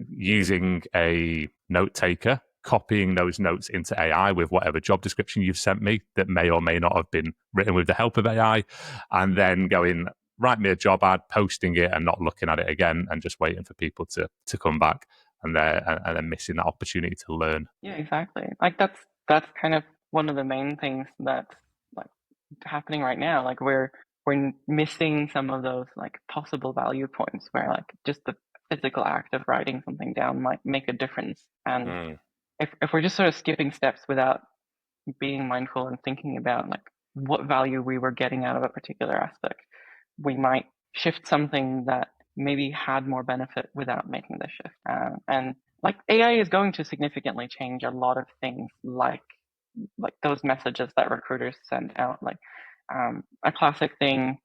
using a note taker copying those notes into AI with whatever job description you've sent me that may or may not have been written with the help of AI, and then going, write me a job ad, posting it and not looking at it again and just waiting for people to come back, and then missing that opportunity to learn. Yeah, exactly. Like that's kind of one of the main things that's like happening right now. Like we're missing some of those like possible value points where like just the physical act of writing something down might make a difference. And if we're just sort of skipping steps without being mindful and thinking about like what value we were getting out of a particular aspect, we might shift something that maybe had more benefit without making the shift. And like AI is going to significantly change a lot of things, like those messages that recruiters send out. Like a classic thing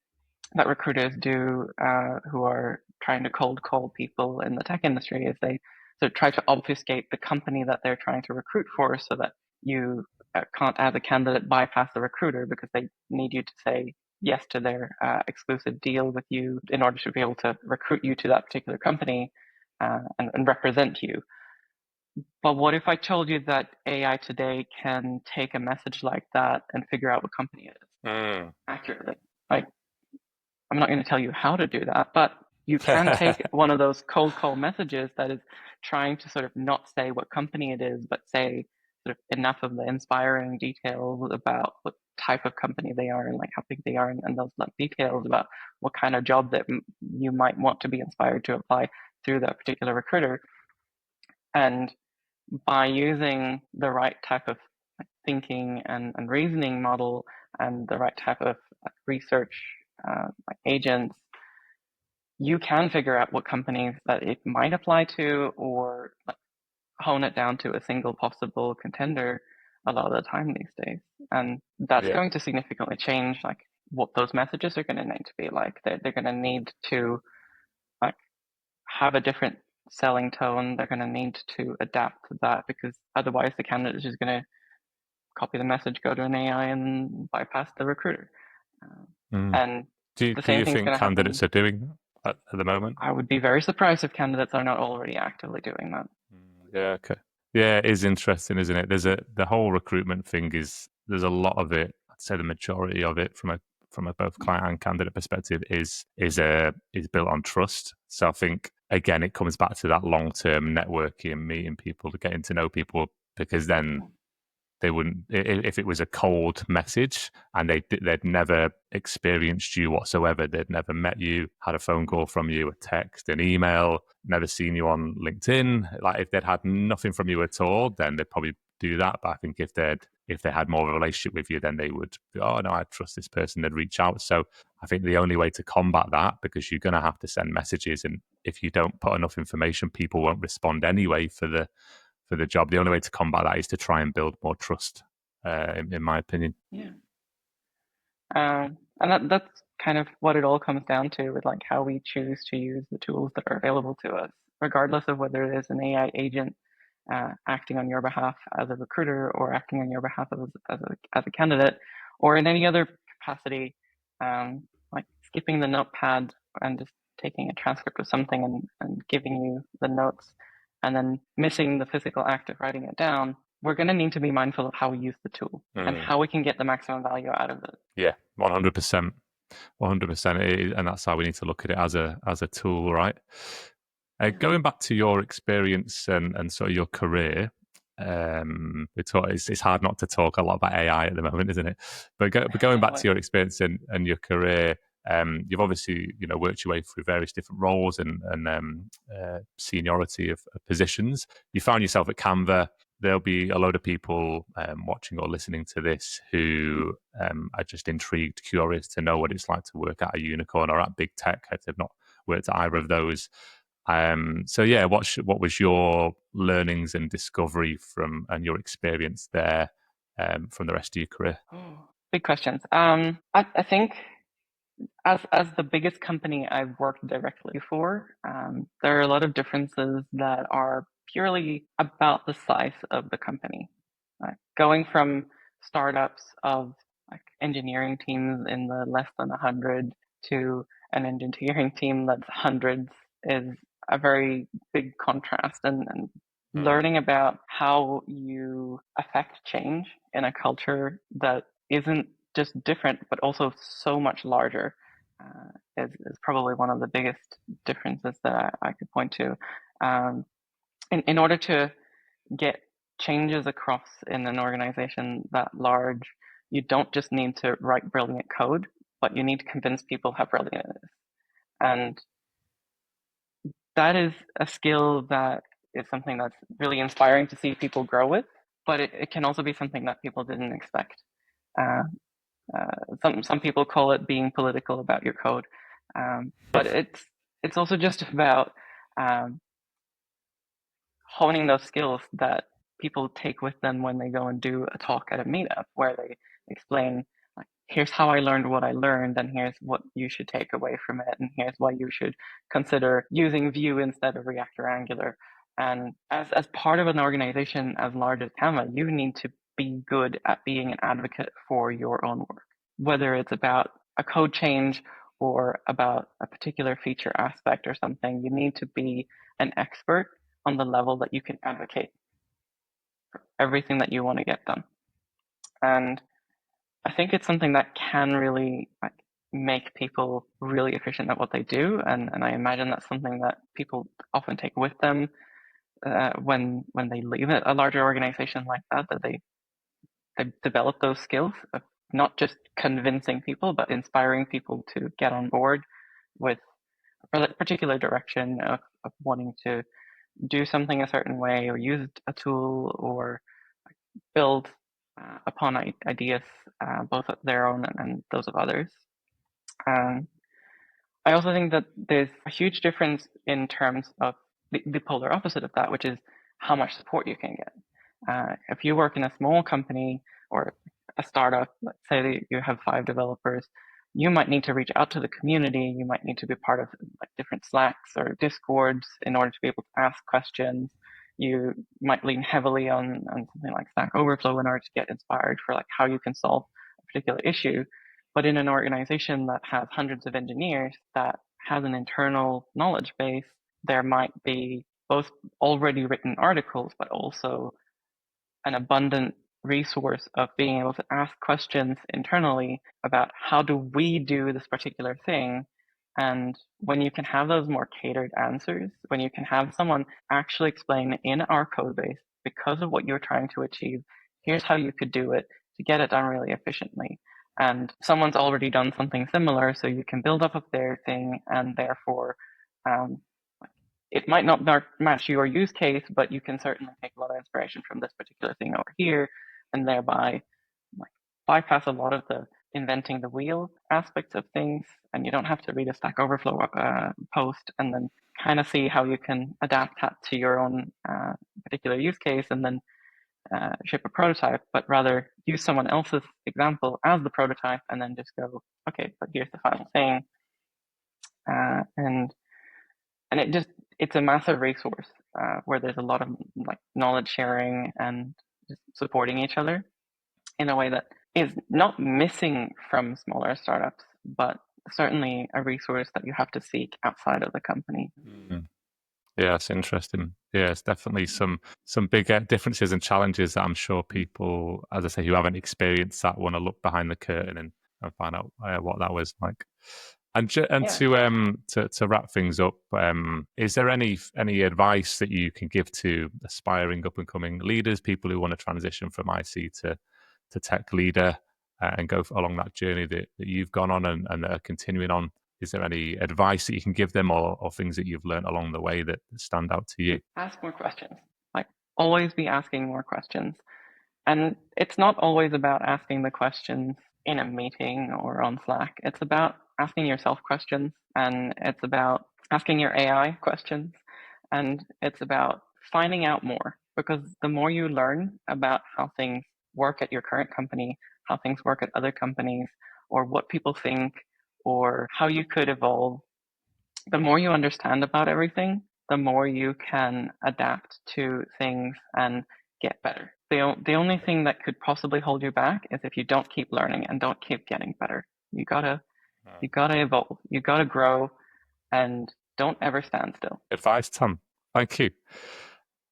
that recruiters do who are trying to cold call people in the tech industry is they sort of try to obfuscate the company that they're trying to recruit for, so that you can't, as a candidate, bypass the recruiter because they need you to say yes to their exclusive deal with you in order to be able to recruit you to that particular company and represent you. But what if I told you that AI today can take a message like that and figure out what company it is accurately? Like, I'm not going to tell you how to do that, but you can take one of those cold call messages that is trying to sort of not say what company it is, but say sort of enough of the inspiring details about what type of company they are and like how big they are, and those like details about what kind of job that you might want to be inspired to apply through that particular recruiter. And by using the right type of thinking and reasoning model and the right type of research like agents, you can figure out what companies that it might apply to, or like hone it down to a single possible contender a lot of the time these days. And that's going to significantly change like what those messages are going to need to be like. They're going to need to like have a different selling tone. They're going to need to adapt to that, because otherwise the candidate is just going to copy the message, go to an AI, and bypass the recruiter. And do the you same thing's think going to happen. candidates are doing that at the moment? I would be very surprised if candidates are not already actively doing that. Yeah, okay. Yeah, it is interesting, isn't it? The whole recruitment thing there's a lot of it. I'd say the majority of it from a both client and candidate perspective is built on trust. So I think again it comes back to that long term networking, meeting people, getting to know people, because then they wouldn't, if it was a cold message and they'd never experienced you whatsoever, they'd never met you, had a phone call from you, a text, an email, never seen you on LinkedIn. Like if they'd had nothing from you at all, then they'd probably do that. But I think if they had more of a relationship with you, then they would, oh no, I trust this person, they'd reach out. So I think the only way to combat that, because you're going to have to send messages, and if you don't put enough information, people won't respond anyway for the job. The only way to combat that is to try and build more trust, in my opinion. Yeah. And that's kind of what it all comes down to, with like how we choose to use the tools that are available to us, regardless of whether it is an AI agent acting on your behalf as a recruiter, or acting on your behalf as a candidate, or in any other capacity, like skipping the notepad and just taking a transcript of something and giving you the notes, and then missing the physical act of writing it down. We're going to need to be mindful of how we use the tool and how we can get the maximum value out of it. Yeah, 100%. 100%. And that's how we need to look at it, as a tool, right? Going back to your experience and sort of your career, it's hard not to talk a lot about AI at the moment, isn't it? But going back to your experience and your career, you've obviously worked your way through various different roles and seniority of positions. You found yourself at Canva. There'll be a load of people watching or listening to this who are just intrigued, curious to know what it's like to work at a unicorn or at big tech if they've not worked at either of those. So yeah, what was your learnings and discovery and your experience there from the rest of your career? Big questions. I think as the biggest company I've worked directly for, there are a lot of differences that are purely about the size of the company. Going from startups of like engineering teams in the less than 100 to an engineering team that's hundreds is a very big contrast, and learning about how you affect change in a culture that isn't just different, but also so much larger, is probably one of the biggest differences that I could point to. In order to get changes across in an organization that large, you don't just need to write brilliant code, but you need to convince people how brilliant it is. And that is a skill that is something that's really inspiring to see people grow with, but it can also be something that people didn't expect. Uh, some people call it being political about your code, but it's also just about um, honing those skills that people take with them when they go and do a talk at a meetup, where they explain, like, here's how I learned what I learned, and here's what you should take away from it, and here's why you should consider using Vue instead of React or Angular. And as part of an organization as large as Canva, you need to be good at being an advocate for your own work, whether it's about a code change or about a particular feature aspect or something. You need to be an expert on the level that you can advocate for everything that you want to get done. And I think it's something that can really, like, make people really efficient at what they do. And I imagine that's something that people often take with them when they leave a larger organization like that, that they develop those skills of not just convincing people, but inspiring people to get on board with a particular direction of wanting to do something a certain way, or use a tool, or build upon ideas, both of their own and those of others. Um, I also think that there's a huge difference in terms of the polar opposite of that, which is how much support you can get. If you work in a small company or a startup, let's say that you have 5 developers, you might need to reach out to the community. You might need to be part of, like, different Slacks or Discords in order to be able to ask questions. You might lean heavily on something like Stack Overflow in order to get inspired for, like, how you can solve a particular issue. But in an organization that has hundreds of engineers, that has an internal knowledge base, there might be both already written articles, but also an abundant resource of being able to ask questions internally about how do we do this particular thing. And when you can have those more catered answers, when you can have someone actually explain in our code base, because of what you're trying to achieve, here's how you could do it to get it done really efficiently. And someone's already done something similar, so you can build up of their thing, and therefore um, it might not match your use case, but you can certainly take a lot of inspiration from this particular thing over here, and thereby, like, bypass a lot of the inventing the wheel aspects of things. And you don't have to read a Stack Overflow post and then kind of see how you can adapt that to your own particular use case, and then ship a prototype, but rather use someone else's example as the prototype, and then just go, okay, but here's the final thing. And it's a massive resource where there's a lot of, like, knowledge sharing and just supporting each other in a way that is not missing from smaller startups, but certainly a resource that you have to seek outside of the company. Mm. Yeah, it's interesting. Yeah, it's definitely some big differences and challenges that I'm sure people, as I say, who haven't experienced that, want to look behind the curtain and find out what that was like. And to wrap things up, is there any advice that you can give to aspiring up and coming leaders, people who want to transition from IC to tech leader and go along that journey that you've gone on and are continuing on? Is there any advice that you can give them, or things that you've learned along the way that stand out to you? Ask more questions. Like, always be asking more questions. And it's not always about asking the questions in a meeting or on Slack. It's about asking yourself questions, and it's about asking your AI questions, and it's about finding out more, because the more you learn about how things work at your current company, how things work at other companies, or what people think, or how you could evolve, the more you understand about everything, the more you can adapt to things and get better. The only thing that could possibly hold you back is if you don't keep learning and don't keep getting better. You gotta evolve. You gotta grow, and don't ever stand still. Advice, Tom. Thank you.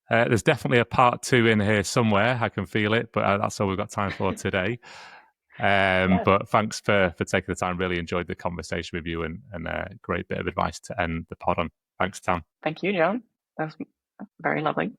There's definitely a part 2 in here somewhere. I can feel it, but that's all we've got time for today. Yes. But thanks for taking the time. Really enjoyed the conversation with you, and a great bit of advice to end the pod on. Thanks, Tamm. Thank you, John. That was very lovely.